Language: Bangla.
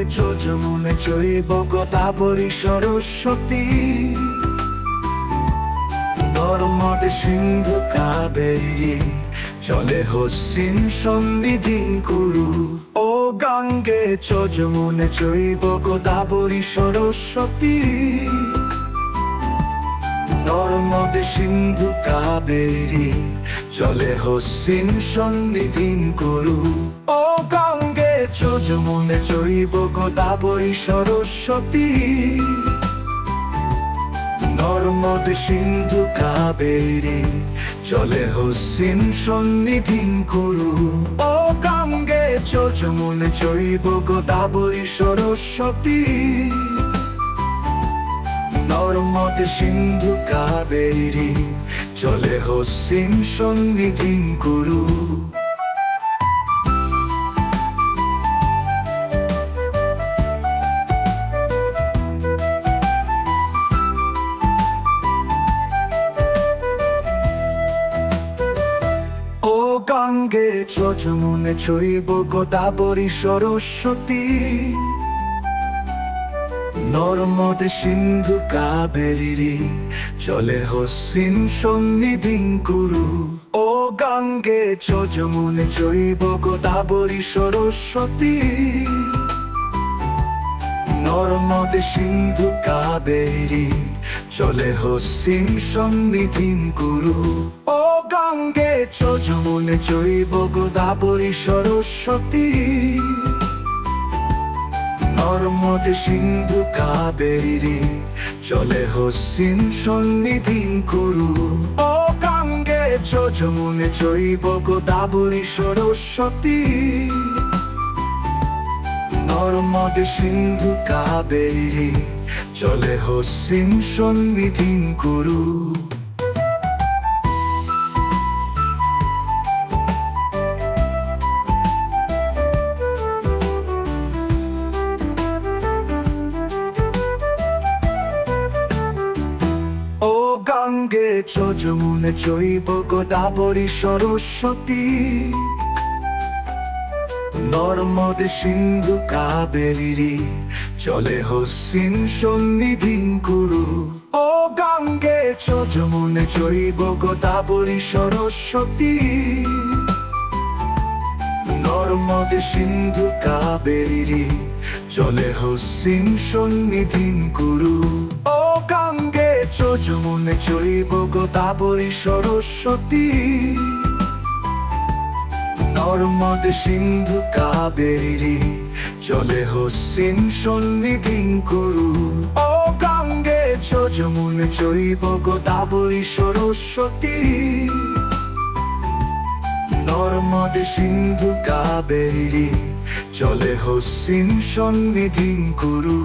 যমুনে জৈব গোদাবরী সরস্বতী, নর্মদে সিন্ধু কাবেরী, চলে হস্তিন সন্নিধি কুরু। ও গঙ্গে যমুনে জৈব গোদাবরী সরস্বতী, নর্মদে সিন্ধু কাবেরী, চলে হস্তিন সন্নিধি কুরু। ও গঙ্গে যমুনে জৈব গোদাবরী সরস্বতী, নর্মদে সিন্ধু কাবেরী, চলে হস্তিন সন্নিধি কুরু। ও গঙ্গে যমুনে জৈব গোদাবরী সরস্বতী, নর্মদে সিন্ধু কাবেরী, চলে হস্তিন সন্নিধি কুরু। গঙ্গে যমুনে জৈব গোদাবরী সরস্বতী, নর্মদে সিন্ধু কাবেরী, চলে হস্তিন সন্নিধি কুরু। ও গঙ্গে যমুনে জৈব গোদাবরী সরস্বতী, নর্মদে সিন্ধু কাবেরী, চলে হস্তিন সন্নিধি কুরু। ও গঙ্গে যমুনে জৈব গোদাবরী সরস্বতী, নর্মদে সিন্ধু কাবেরী, চলে হস্তিন সন্নিধি কুরু। ও গঙ্গে যমুনে জৈব গোদাবরী সরস্বতী, নর্মদে সিন্ধু কাবেরী, চলে হস্তিন সন্নিধি কুরু। ও গঙ্গে যমুনে জৈব গোদাবরী সরস্বতী, নর্মদে সিন্ধু কাবেরী, চলে হস্তিন সন্নিধি কুরু। ও গঙ্গে যমুনে জৈব গোদাবরী সরস্বতী, নর্মদে সিন্ধু কাবেরী, চলে হস্তিন সন্নিধি কুরু। ও গঙ্গে যমুনে জৈব গোদাবরী সরস্বতী, নর্মদে সিন্ধু কাবেরী, চলে হস্তিন সন্নিধি কুরু। ও গঙ্গে যমুনে জৈব গোদাবরী সরস্বতী, নর্মদে সিন্ধু কাবেরী, চলে হস্তিন সন্নিধি কুরু।